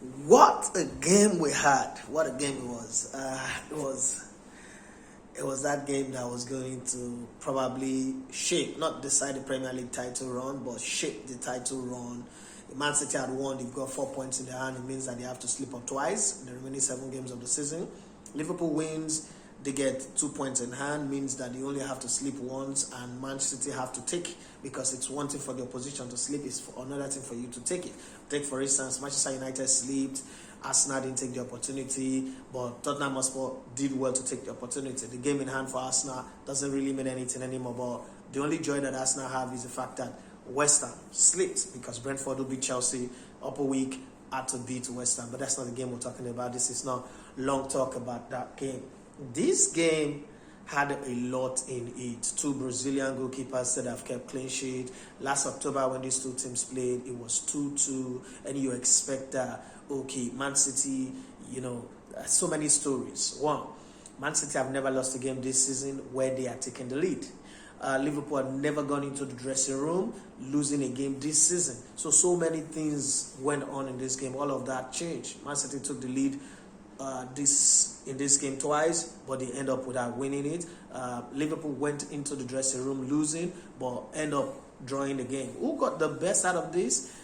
What a game we had! What a game it was! It was that game that was going to probably shape, not decide the Premier League title run, but shape the title run. If Man City had won, they've got 4 points in their hand. It means that they have to slip up twice in the remaining 7 games of the season. Liverpool wins, they get 2 points in hand, means that they only have to sleep once, and Man City have to take, because it's one thing for the opposition to sleep, it's another thing for you to take it. Take, for instance, Manchester United slept, Arsenal didn't take the opportunity, but Tottenham Hotspur did well to take the opportunity. The game in hand for Arsenal doesn't really mean anything anymore, but the only joy that Arsenal have is the fact that West Ham slipped, because Brentford will beat Chelsea upper week, had to beat West Ham, but that's not the game we're talking about. This is not long talk about that game. This game had a lot in it. 2 Brazilian goalkeepers that have kept clean sheet. Last October when these 2 teams played, it was 2-2, and you expect that, okay, Man City, so many stories. One, Man City have never lost a game this season where they are taking the lead. Liverpool have never gone into the dressing room losing a game this season. So many things went on in this game. All of that changed. Man City took the lead in this game twice, but they end up without winning it. Liverpool went into the dressing room losing, but end up drawing the game. Who got the best out of this?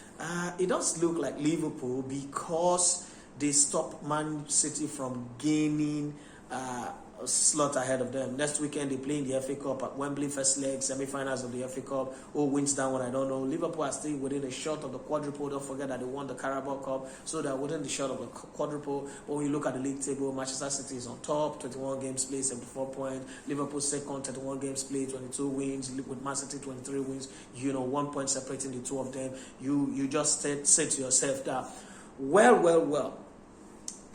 It does look like Liverpool, because they stopped Man City from gaining a slot ahead of them. Next weekend they play in the FA Cup at Wembley, first leg, semi-finals of the FA Cup. Who wins that one, I don't know. Liverpool are still within a shot of the quadruple. Don't forget that they won the Carabao Cup, so they're within the shot of the quadruple. But when you look at the league table, Manchester City is on top, 21 games played, 74 points. Liverpool second, 31 games played, 22 wins. With Man City, 23 wins. 1 point separating the two of them. You just say to yourself that, well,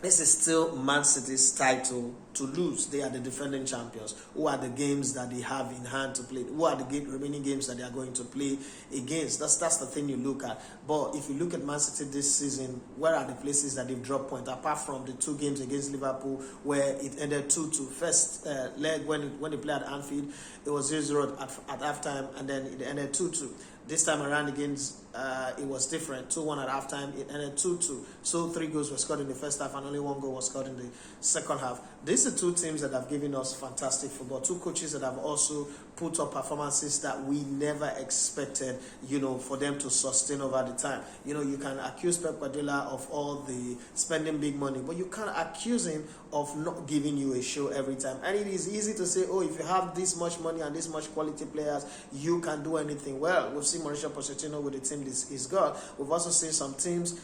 this is still Man City's title to lose. They are the defending champions. Who are the games that they have in hand to play? Who are the remaining games that they are going to play against? That's the thing you look at. But if you look at Man City this season, where are the places that they've dropped points? Apart from the 2 games against Liverpool, where it ended 2-2. First leg, when they played at Anfield, it was 0-0 at halftime, and then it ended 2-2. This time around against, it was different. 2-1 at halftime, it ended 2-2. So 3 goals were scored in the first half, and only 1 goal was scored in the second half. These are 2 teams that have given us fantastic football. 2 coaches that have also put up performances that we never expected, for them to sustain over the time. You can accuse Pep Guardiola of all the spending big money, but you can't accuse him of not giving you a show every time. And it is easy to say, if you have this much money and this much quality players, you can do anything. Well, we've seen Mauricio Pochettino with the team he's got. We've also seen some teams.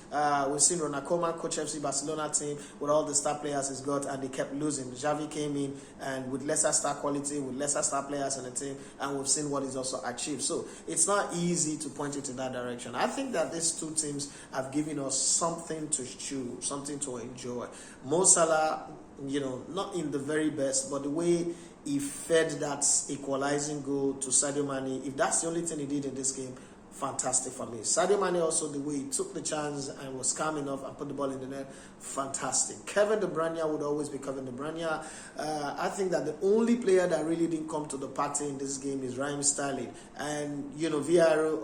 We've seen Ronald Koeman coach FC Barcelona team with all the star players he's got, and they kept losing. Xavi came in and with lesser star quality, with lesser star players in the team, and we've seen what he's also achieved. So it's not easy to point it in that direction. I think that these 2 teams have given us something to chew, something to enjoy. Mo Salah, not in the very best, but the way he fed that equalizing goal to Sadio Mane, if that's the only thing he did in this game, fantastic for me. Sadio Mane also, the way he took the chance and was calm enough and put the ball in the net, fantastic. Kevin De Bruyne would always be Kevin De Bruyne. I think that the only player that really didn't come to the party in this game is Raheem Sterling. And, Villarreal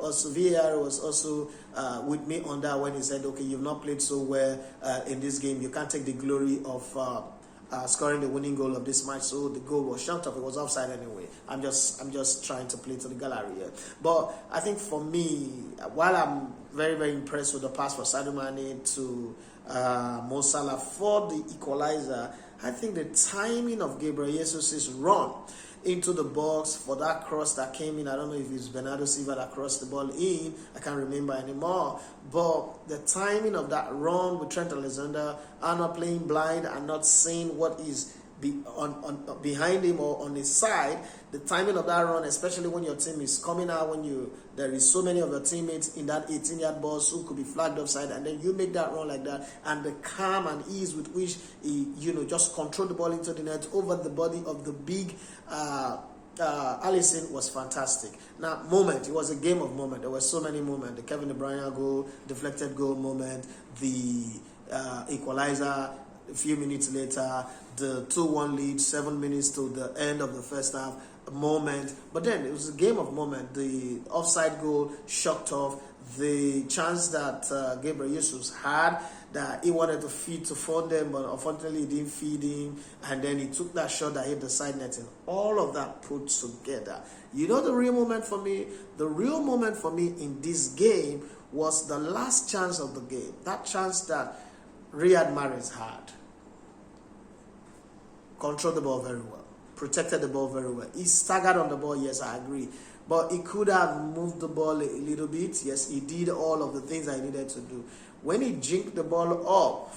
was also with me on that when he said, okay, you've not played so well in this game. You can't take the glory of scoring the winning goal of this match, so the goal was shunt off. It was offside anyway. I'm just trying to play to the gallery here. But I think for me, while I'm very, very impressed with the pass for Sadio Mane to Mo Salah for the equalizer, I think the timing of Gabriel Jesus' run into the box for that cross that came in, I don't know if it's Bernardo Silva that crossed the ball in, I can't remember anymore, but the timing of that run with Trent Alexander-Arnold playing blind and not seeing what is behind him or on his side, the timing of that run, especially when your team is coming out, when there is so many of your teammates in that 18-yard box who could be flagged offside, and then you make that run like that, and the calm and ease with which he, just control the ball into the net over the body of the big Alisson was fantastic. Now, it was a game of moment. There were so many moments. The Kevin De Bruyne goal, deflected goal moment, the equalizer a few minutes later, the 2-1 lead, 7 minutes to the end of the first half. moment, but then it was a game of moment. The offside goal shocked off the chance that Gabriel Jesus had, that he wanted to feed to Foden, but unfortunately he didn't feed him, and then he took that shot that hit the side netting. All of that put together. You know the real moment for me? The real moment for me in this game was the last chance of the game. That chance that Riyad Mahrez had. Controlled the ball very well. Protected the ball very well. He staggered on the ball, yes, I agree. But he could have moved the ball a little bit. Yes, he did all of the things I needed to do. When he jinked the ball up,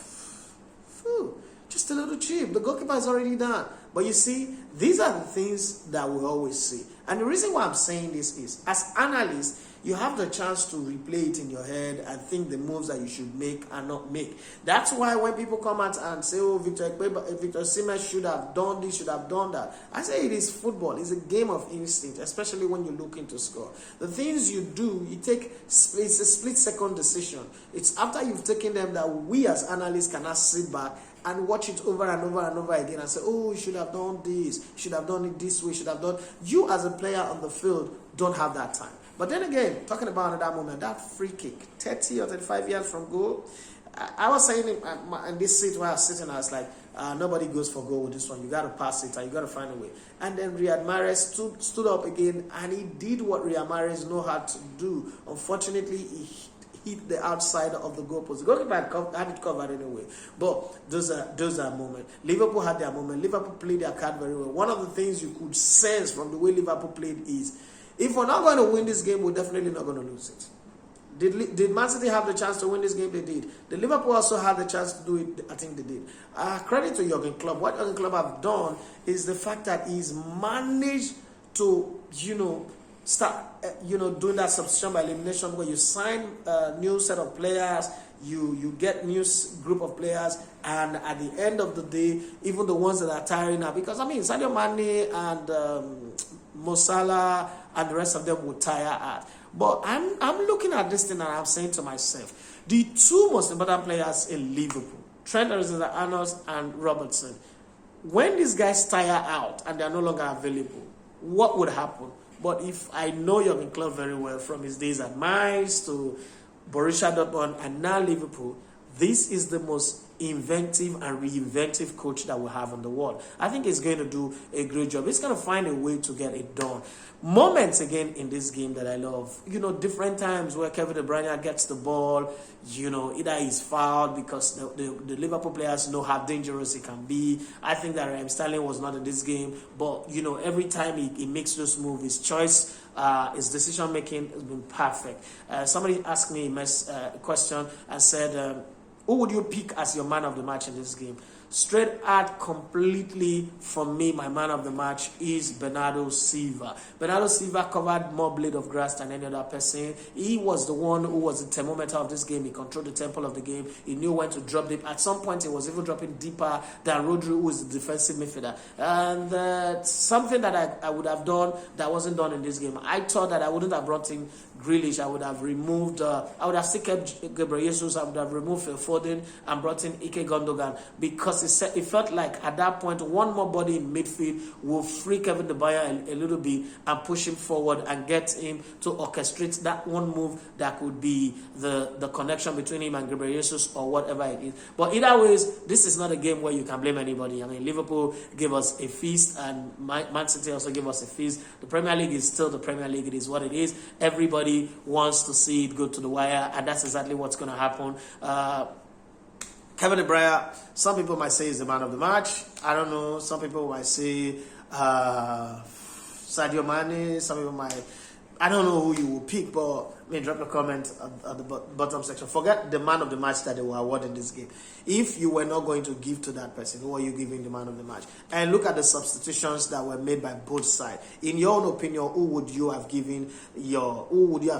just a little cheap. The goalkeeper is already done. But you see, these are the things that we always see. And the reason why I'm saying this is, as analysts, you have the chance to replay it in your head and think the moves that you should make and not make. That's why when people come out and say, oh, Victor Osimhen should have done this, should have done that, I say it is football. It's a game of instinct, especially when you're looking to score. The things you do, it's a split-second decision. It's after you've taken them that we as analysts cannot sit back and watch it over and over and over again and say, oh, you should have done this, you should have done it this way, you should have done. You as a player on the field don't have that time. But then again, talking about that moment, that free kick, 30 or 35 yards from goal, I was saying in this seat where I was sitting, I was like, nobody goes for goal with this one. You got to pass it and you got to find a way. And then Riyad Mahrez stood up again and he did what Riyad Mahrez know how to do. Unfortunately, he hit the outside of the goalpost. The goalkeeper had it covered anyway. But those are moments. Liverpool had their moment. Liverpool played their card very well. One of the things you could sense from the way Liverpool played is, if we're not going to win this game, we're definitely not going to lose it. Did Man City have the chance to win this game? They did. The Liverpool also had the chance to do it. I think they did. Credit to Jurgen Klopp. What Jurgen Klopp have done is the fact that he's managed to, start, doing that substitution by elimination, where you sign a new set of players, you get new group of players, and at the end of the day, even the ones that are tiring now, because Sadio Mane and Mo Salah and the rest of them would tire out. But I'm looking at this thing and I'm saying to myself, the two most important players in Liverpool, Trent Alexander-Arnold and Robertson, when these guys tire out and they're no longer available, what would happen? But if I know Jurgen Klopp very well, from his days at Mainz to Borussia Dortmund and now Liverpool, this is the most inventive and reinventive coach that we have in the world. I think he's going to do a great job. He's going to find a way to get it done. Moments again in this game that I love, different times where Kevin De Bruyne gets the ball, either he's fouled because the Liverpool players know how dangerous he can be. I think that Raheem Sterling was not in this game, but every time he makes those moves, his choice, his decision making has been perfect. Somebody asked me a question and said, who would you pick as your man of the match in this game? Straight out, completely from me, my man of the match is Bernardo Silva. Bernardo Silva covered more blade of grass than any other person. He was the one who was the thermometer of this game. He controlled the tempo of the game. He knew when to drop deep. At some point, he was even dropping deeper than Rodri, who is the defensive midfielder. And something that I would have done that wasn't done in this game. I thought that I wouldn't have brought in Grealish. I would have removed, I would have still kept Gabriel Jesus. I would have removed Phil Foden and brought in Ike Gundogan, because it felt like at that point one more body in midfield will free Kevin De Bruyne a little bit and push him forward and get him to orchestrate that one move that could be the connection between him and Gabriel Jesus or whatever it is. But either ways, this is not a game where you can blame anybody. Liverpool gave us a feast and Man City also gave us a feast. The Premier League is still the Premier League. It is what it is. Everybody wants to see it go to the wire, and that's exactly what's going to happen. Kevin De Bruyne, some people might say he's the man of the match. I don't know. Some people might say Sadio Mane. Some people might. I don't know who you will pick, but drop a comment at the bottom section. Forget the man of the match that they will award in this game. If you were not going to give to that person, who are you giving the man of the match? And look at the substitutions that were made by both sides. In your own opinion, who would you have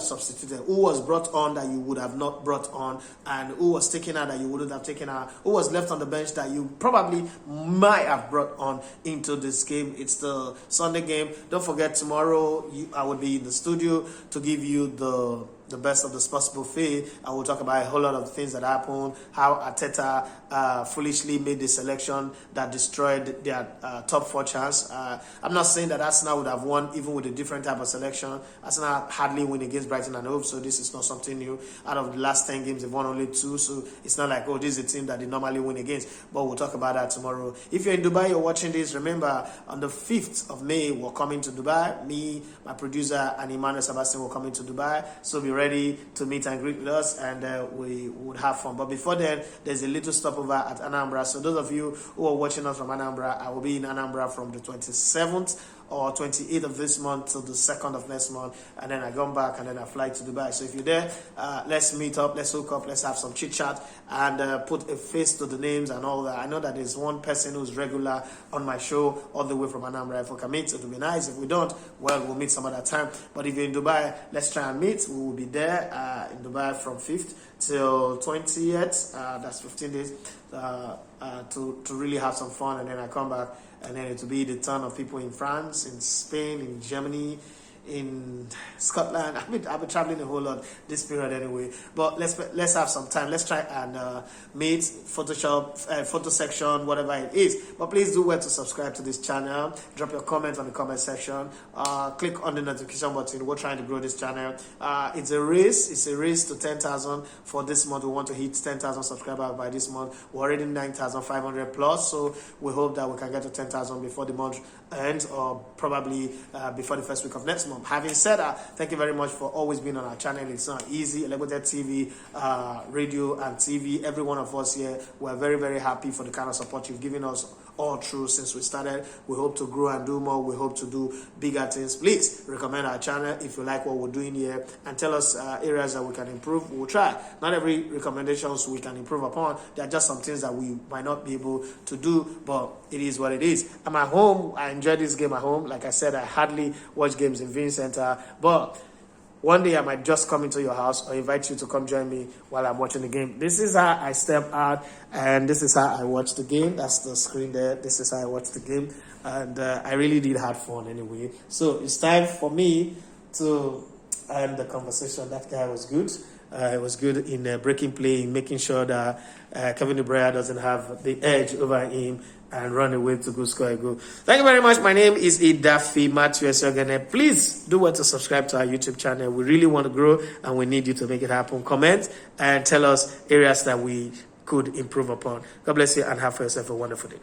substituted? Who was brought on that you would have not brought on? And who was taken out that you wouldn't have taken out? Who was left on the bench that you probably might have brought on into this game? It's the Sunday game. Don't forget, tomorrow I will be in the studio to give you the the best of this possible fit. And we'll talk about a whole lot of things that happened, how Arteta foolishly made the selection that destroyed their top 4 chance. I'm not saying that Arsenal would have won even with a different type of selection. Arsenal hardly win against Brighton and Hove, so this is not something new. Out of the last 10 games, they've won only 2, so it's not like, oh, this is a team that they normally win against. But we'll talk about that tomorrow. If you're in Dubai, you're watching this, remember, on the 5th of May, we're coming to Dubai. Me, my producer, and Emmanuel Sebastian will come into Dubai. So be ready to meet and greet with us, and we would have fun. But before then, there's a little stopover at Anambra. So those of you who are watching us from Anambra, I will be in Anambra from the 27th or 28th of this month till the 2nd of next month, and then I come back and then I fly to Dubai. So if you're there, let's meet up, let's hook up, let's have some chit chat, and put a face to the names and all that. I know that there's one person who's regular on my show all the way from Anambra. If we can meet, it would be nice. If we don't, well, we'll meet some other time. But if you're in Dubai, let's try and meet. We will be there in Dubai from 5th till 20th. That's 15 days to really have some fun, and then I come back. And then it will be the turn of people in France, in Spain, in Germany, in Scotland. I've been traveling a whole lot this period anyway. But let's have some time. Let's try and meet, Photoshop, photo section, whatever it is. But please do well to subscribe to this channel. Drop your comments on the comment section. Click on the notification button. We're trying to grow this channel. It's a race. It's a race to 10,000 for this month. We want to hit 10,000 subscribers by this month. We're already 9,500 plus. So we hope that we can get to 10,000 before the month ends, or probably before the first week of next month. Having said that, thank you very much for always being on our channel. It's not easy. Elevated TV, radio, and TV. Every one of us here, we're very, very happy for the kind of support you've given us all through since we started. We hope to grow and do more. We hope to do bigger things. Please recommend our channel if you like what we're doing here, and tell us areas that we can improve. We'll try. Not every recommendations we can improve upon. There are just some things that we might not be able to do, but it is what it is. I'm at home. I enjoy this game at home. Like I said, I hardly watch games in Viewing Center, but one day I might just come into your house or invite you to come join me while I'm watching the game. This is how I step out, and this is how I watch the game. That's the screen there. This is how I watch the game, and I really did have fun anyway. So it's time for me to end the conversation. That guy was good. It was good in breaking play, in making sure that Kevin De Bruyne doesn't have the edge over him and run away to go score a goal. Thank you very much. My name is Idafi Matthew Esogene. Please do want to subscribe to our YouTube channel. We really want to grow, and we need you to make it happen. Comment and tell us areas that we could improve upon. God bless you, and have for yourself a wonderful day.